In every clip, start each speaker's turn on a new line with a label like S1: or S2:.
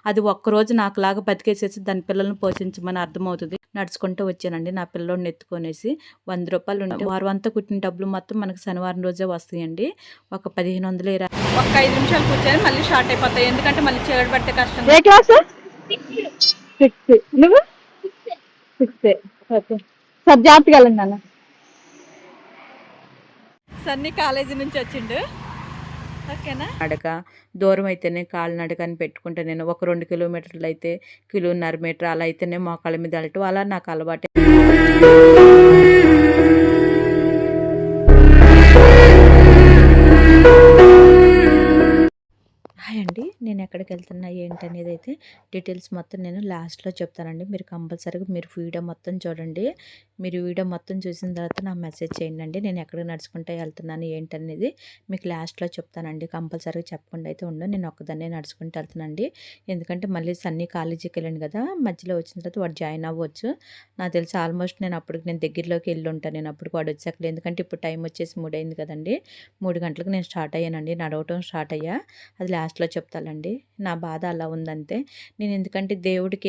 S1: అది ఒక్కరోజు నాకులాగా బతికేసేసి దాని పిల్లల్ని పోషించమని అర్థమవుతుంది. నడుచుకుంటూ వచ్చానండి నా పిల్లోడిని ఎత్తుకొనేసి. రూ. 100 ఉంటే వారం అంతా కుట్టిన డబ్బులు మొత్తం మనకు శనివారం రోజే వస్తాయండి. ఒక 1500 ఒక 5 నిమిషాలు కూర్చొని మళ్ళీ స్టార్ట్ అయిపోతాయి. ఎందుకంటే మళ్ళీ చీకటి పట్టే కష్టం.
S2: ఏ క్లాస్? 6. నువ్వు 6. ఓకే సార్, జాగ్రత్తగా వెళ్ళండి నాన్న.
S1: సన్నీ కాలేజీ నుంచి వచ్చిండు. ఓకేనా. నడక దూరం అయితేనే కాళ్ళు నడక అని పెట్టుకుంటే నేను ఒక 2 కిలోమీటర్లు అయితే 1.5 మీటర్ అలా అయితేనే మోకాళ్ళ మీద వెళ్ళటం అలా నాకు అలవాటే. హాయ్ అండి, నేను ఎక్కడికి వెళ్తున్నా ఏంటనేది అయితే డీటెయిల్స్ మొత్తం నేను లాస్ట్లో చెప్తానండి. మీరు కంపల్సరీగా మీరు వీడియో మొత్తం చూడండి. మీరు వీడియో మొత్తం చూసిన తర్వాత నాకు మెసేజ్ చేయండి. నేను ఎక్కడికి నడుచుకుంటూ వెళ్తున్నాను ఏంటనేది మీకు లాస్ట్లో చెప్తానండి. కంపల్సరీగా చెప్పకుండా అయితే ఉండను. నేను ఒక్కదాన్నే నడుచుకుంటూ వెళ్తానండి. ఎందుకంటే మళ్ళీ సన్నీ కాలేజీకి వెళ్ళాను కదా, మధ్యలో వచ్చిన తర్వాత వాడు జాయిన్ అవ్వచ్చు. నాకు తెలిసి ఆల్మోస్ట్ నేను దగ్గరలోకి వెళ్ళి ఉంటాను. నేను అప్పుడు వాడు వచ్చాక, ఎందుకంటే ఇప్పుడు టైం వచ్చేసి 3 అయింది కదండి. 3 గంటలకు నేను స్టార్ట్ అయ్యానండి, నడవటం స్టార్ట్ అయ్యా. అది లాస్ట్లో చెప్తానండి. నా బాధ అలా ఉందంతే. నేను ఎందుకంటే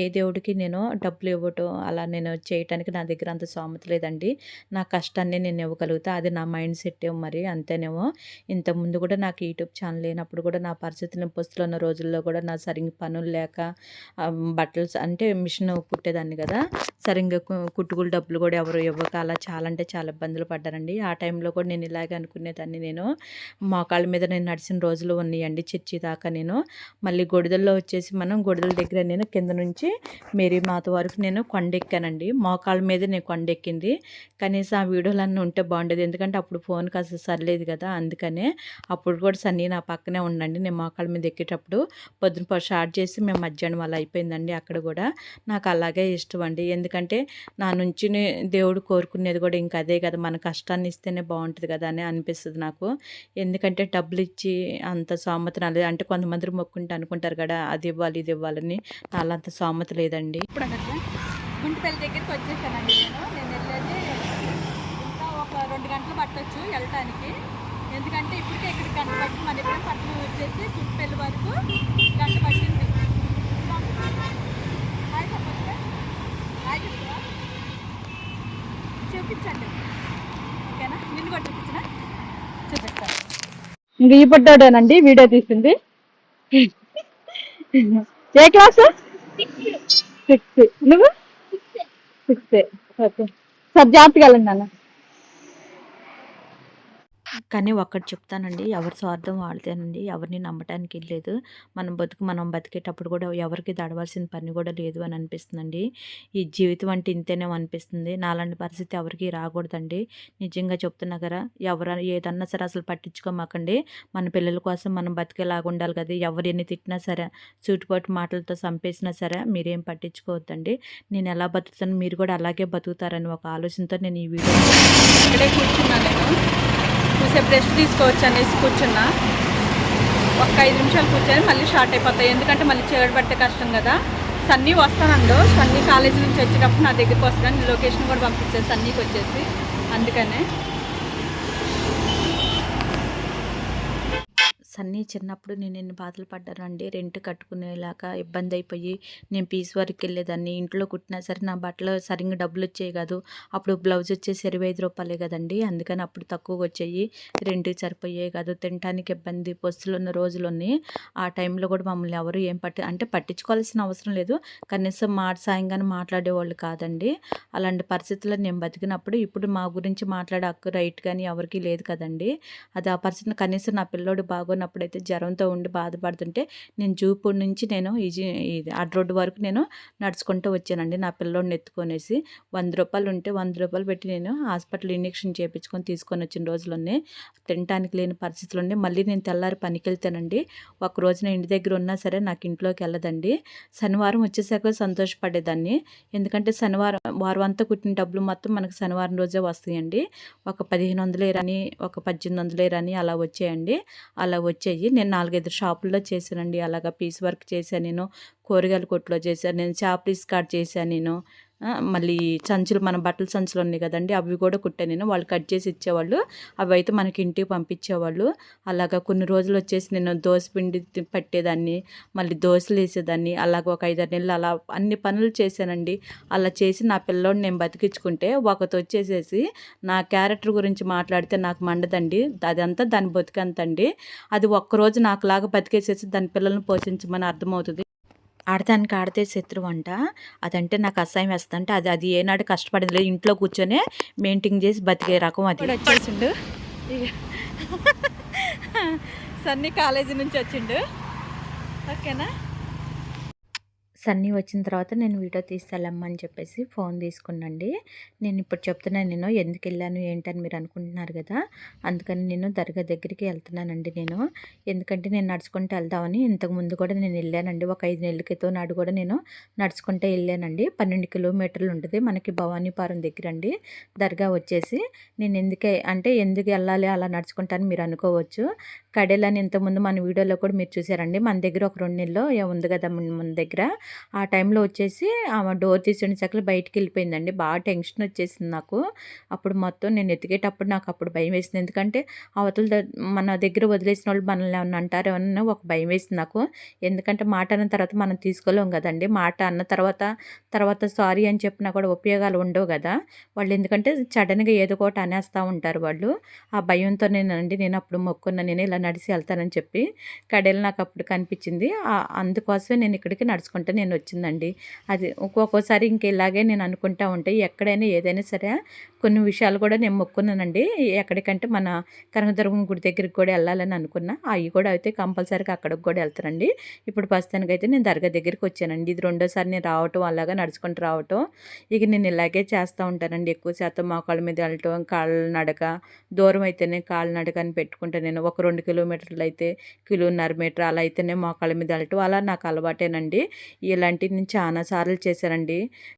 S1: ఏ దేవుడికి నేను డబ్బులు ఇవ్వటం అలా నేను చేయటానికి నా దగ్గర అంత స్తోమత లేదండి. నా కష్టాన్ని నేను ఇవ్వగలుగుతా. అది నా మైండ్ సెట్ మరి అంతేనేమో. ఇంతకుముందు కూడా నాకు యూట్యూబ్ ఛానల్ లేనప్పుడు కూడా నా పరిస్థితిని పుస్తులు ఉన్న రోజుల్లో కూడా నా సరిగ్గా పనులు లేక బట్టలు అంటే మిషన్ కుట్టేదాన్ని కదా, సరిగ్గా కుట్టుకులు డబ్బులు కూడా ఎవరు ఇవ్వక అలా చాలా అంటే చాలా ఇబ్బందులు పడ్డానండి. ఆ టైంలో కూడా నేను ఇలాగే అనుకునేదాన్ని. నేను మోకాళ్ళ మీద నేను నడిచిన రోజులు ఉన్నాయండి చర్చి దాకా. నేను మళ్ళీ గొడుదల్లో వచ్చేసి మనం గొడుదల దగ్గర నేను కింద నుంచి మేరీమాత వరకు నేను కొండెక్కానండి. మోకాళ్ళ మీద నేను కొండెక్కింది. కనీసం ఆ వీడియోలన్నీ ఉంటే బాగుండేది. ఎందుకంటే అప్పుడు ఫోన్కి అసలు సరిలేదు కదా, అందుకనే. అప్పుడు కూడా సన్నీ నా పక్కనే ఉండండి. నేను మోకాళ్ళ మీద ఎక్కేటప్పుడు పొద్దున స్టార్ట్ చేసి మేము మధ్యాహ్నం అలా అయిపోయిందండి. అక్కడ కూడా నాకు అలాగే ఇష్టం అండి. ఎందుకంటే నా నుంచి దేవుడు కోరుకునేది కూడా ఇంకా అదే కదా, మన కష్టాన్ని ఇస్తేనే బాగుంటుంది కదా అని అనిపిస్తుంది నాకు. ఎందుకంటే డబ్బులు ఇచ్చి అంత సామత రాలేదు. అంటే కొంతమంది మొక్కుంటే అనుకుంటారు కదా, అది ఇవ్వాలి ఇది ఇవ్వాలని. అలాంత సామత లేదండి. ఇప్పుడు గుంటుపల్లి దగ్గరికి వచ్చేసానండి. నేను వెళ్ళేది ఇంకా ఒక 2 గంటలు పట్టవచ్చు వెళ్ళటానికి. ఎందుకంటే ఇప్పటికే ఇక్కడ గంట పట్టి మన ఎప్పుడు పట్టణం వచ్చేసి గుంటుపల్లి వరకు గంట పట్టింది. చూపించండి, ఓకేనా. నిన్ను కూడా చూపించిన చూపిస్తాను.
S2: ఇంక ఈ పడ్డాడేనండి వీడియో తీసింది. ఏ క్లాస్? 6. నువ్వు 6. ఓకే సార్, జాగ్రత్తగా వెళ్ళండి నాన్న.
S1: కానీ ఒక్కటి చెప్తానండి, ఎవరి స్వార్థం వాళ్ళదేనండి. ఎవరిని నమ్మటానికి లేదు. మనం బతికేటప్పుడు కూడా ఎవరికి దడవలసిన పని కూడా లేదు అని అనిపిస్తుందండి. ఈ జీవితం అంటే ఇంతేనే అనిపిస్తుంది. నాలాంటి పరిస్థితి ఎవరికి రాకూడదండి. నిజంగా చెప్తున్నా కదా, ఏదన్నా సరే అసలు పట్టించుకోమాకండి. మన పిల్లల కోసం మనం బతికేలాగా ఉండాలి కదా. ఎవరు ఎన్ని తిట్టినా సరే, సూటిపోటు మాటలతో చంపేసినా సరే మీరేం పట్టించుకోవద్దండి. నేను ఎలా బతుకుతాను, మీరు కూడా అలాగే బతుకుతారని ఒక ఆలోచనతో నేను ఈ వీడియో ఇక్కడే కూర్చున్నాను. సేపు రెస్ట్ తీసుకోవచ్చు అనేసి కూర్చున్నా. ఒక 5 నిమిషాలు కూర్చొని మళ్ళీ స్టార్ట్ అయిపోతాయి. ఎందుకంటే మళ్ళీ చీకటి పట్టే కష్టం కదా. సన్నీ వస్తానండు. సన్నీ కాలేజీ నుంచి వచ్చేటప్పుడు నా దగ్గరికి వస్తాను. లొకేషన్ కూడా పంపించేది సన్నీకి వచ్చేసి, అందుకనే. సన్నీ చిన్నప్పుడు నేను ఎన్ని బాధలు పడ్డానండి. రెంట్ కట్టుకునేలాగా ఇబ్బంది అయిపోయి నేను పీస్ వరకు వెళ్ళేదాన్ని. ఇంట్లో కుట్టినా సరే నా బట్టలు సరిగ్గా డబ్బులు వచ్చేవి కాదు. అప్పుడు బ్లౌజ్ వచ్చేసి 25 రూపాయలే కదండి, అందుకని అప్పుడు తక్కువగా వచ్చేవి. రెంట్కి సరిపోయేవి కాదు. తినడానికి ఇబ్బంది, పొస్తులు ఉన్న రోజులు ఉన్నాయి. ఆ టైంలో కూడా మమ్మల్ని ఎవరు ఏం పట్టించుకోవాల్సిన అవసరం లేదు. కనీసం మాట సాయంగానే మాట్లాడేవాళ్ళు కాదండి. అలాంటి పరిస్థితుల్లో నేను బతికినప్పుడు ఇప్పుడు మా గురించి మాట్లాడే హక్కు రైట్ కానీ ఎవరికీ లేదు కదండి. అది ఆ పరిస్థితిని కనీసం నా పిల్లోడు బాగున్నప్పుడైతే జ్వరంతో ఉండి బాధపడుతుంటే నేను జూపూడి నుంచి నేను ఇది అడ్డ రోడ్డు వరకు నేను నడుచుకుంటూ వచ్చానండి. నా పిల్లోడిని ఎత్తుకొనేసి ₹100 ఉంటే ₹100 పెట్టి నేను హాస్పిటల్ ఇంజెక్షన్ చేయించుకొని తీసుకొని వచ్చిన రోజులున్నాయి. తినడానికి లేని పరిస్థితులు ఉన్నాయి. మళ్ళీ నేను తెల్లారి పనికి వెళ్తానండి. ఒక రోజున ఇంటి దగ్గర ఉన్నా సరే నాకు ఇంట్లోకి వెళ్ళదండి. శనివారం వచ్చేసాక సంతోషపడేదాన్ని. ఎందుకంటే వారం అంతా కుట్టిన డబ్బులు మొత్తం మనకు శనివారం రోజే వస్తాయండి. ఒక 1500 రాని, ఒక 1800 రాని అలా వచ్చాయండి. అలా వచ్చాయి. నేను 4-5 షాపుల్లో చేశానండి. అలాగా పీస్ వర్క్ చేశాను నేను. కూరగాయల కొట్లో చేశాను నేను. చాపీస్ కాడ చేశాను నేను. మళ్ళీ సంచులు, మన బట్టల సంచులు ఉన్నాయి కదండి, అవి కూడా కుట్టాను నేను. వాళ్ళు కట్ చేసి ఇచ్చేవాళ్ళు, అవి అయితే మనకి ఇంటికి పంపించేవాళ్ళు. అలాగా కొన్ని రోజులు వచ్చేసి నేను దోసపిండి పట్టేదాన్ని, మళ్ళీ దోశలు వేసేదాన్ని. అలాగ ఒక 5-6 నెలలు అలా అన్ని పనులు చేశానండి. అలా చేసి నా పిల్లోడిని నేను బతికించుకుంటే ఒకటి వచ్చేసేసి నా క్యారెక్టర్ గురించి మాట్లాడితే నాకు మండదండి. అదంతా దాని బతికంతండి. అది ఒక్కరోజు నాకులాగా బతికేసేసి దాని పిల్లల్ని పోషించమని అర్థమవుతుంది. ఆడదానికి ఆడితే శత్రువు అంట. అదంటే నాకు అసహ్యం వేస్తుంది. అంటే అది అది ఏనాడు కష్టపడింది లేదు, ఇంట్లో కూర్చొనే మెయింటైన్ చేసి బతికే రకం అది. వచ్చేసిండు సన్నీ కాలేజీ నుంచి వచ్చిండు. ఓకేనా, సన్నీ వచ్చిన తర్వాత నేను వీడియో తీస్తాలమ్మని చెప్పేసి ఫోన్ తీసుకున్నాండి. నేను ఇప్పుడు చెప్తున్నాను, నేను ఎందుకు వెళ్ళాను ఏంటని మీరు అనుకుంటున్నారు కదా. అందుకని నేను దర్గా దగ్గరికి వెళ్తున్నానండి నేను. ఎందుకంటే నేను నడుచుకుంటూ వెళ్దామని ఇంతకుముందు కూడా నేను వెళ్ళానండి. ఒక 5 నెలల క్రితం నాడు కూడా నేను నడుచుకుంటూ వెళ్ళానండి. 12 కిలోమీటర్లు ఉంటుంది మనకి భవానీపురం దగ్గర అండి దర్గా వచ్చేసి. నేను ఎందుకు వెళ్ళాలి అలా నడుచుకుంటాను మీరు అనుకోవచ్చు. కడెలని ఇంతకుముందు మన వీడియోలో కూడా మీరు చూసారండి. మన దగ్గర ఒక 2 నెలల్లో ఉంది కదా మన దగ్గర. ఆ టైంలో వచ్చేసి ఆమె డోర్ తీసిన చక్కలు బయటికి వెళ్ళిపోయిందండి. బాగా టెన్షన్ వచ్చేసింది నాకు. అప్పుడు మొత్తం నేను ఎతికేటప్పుడు నాకు అప్పుడు భయం వేసింది. ఎందుకంటే అవతల మన దగ్గర వదిలేసిన వాళ్ళు మనల్ని ఏమన్నా అంటారేమన్నా ఒక భయం వేసింది నాకు. ఎందుకంటే మాట అన్న తర్వాత మనం తీసుకోలేం కదండి. మాట అన్న తర్వాత సారీ అని చెప్పినా కూడా ఉపయోగాలు ఉండవు కదా. వాళ్ళు ఎందుకంటే సడన్గా ఏదో ఒకటి అనేస్తూ ఉంటారు వాళ్ళు. ఆ భయంతో నేను అప్పుడు మొక్కున్నా, నేను ఇలా నడిచి వెళ్తానని చెప్పి. కడేలు నాకు అప్పుడు కనిపించింది. అందుకోసమే నేను ఇక్కడికి నడుచుకుంటూ నేను వచ్చిందండి. అది ఒక్కొక్కసారి ఇంక ఇలాగే నేను అనుకుంటా ఉంటే ఎక్కడైనా ఏదైనా సరే కొన్ని విషయాలు కూడా నేను మొక్కున్నానండి. ఎక్కడికంటే మన కనకదుర్గం గుడి దగ్గరికి కూడా వెళ్ళాలని అనుకున్నా. అవి కూడా అయితే కంపల్సరీగా అక్కడికి కూడా వెళ్తానండి. ఇప్పుడు ప్రస్తుతానికైతే నేను దర్గా దగ్గరికి వచ్చానండి. ఇది రెండోసారి నేను రావటం, అలాగా నడుచుకుంటూ రావటం. ఇక నేను ఇలాగే చేస్తూ ఉంటానండి. ఎక్కువ శాతం మోకాళ్ళ మీద వెళ్ళటం, కాళ్ళ నడక, దూరం అయితేనే కాళ్ళ నడక అని పెట్టుకుంటే నేను ఒక 2 కిలోమీటర్లు అయితే 1.5 మీటర్ అలా అయితేనే మోకాళ్ళ మీద వెళ్ళటం, అలా నాకు అలవాటేనండి. ఇలాంటివి నేను చాలా సార్లు చేశానండి.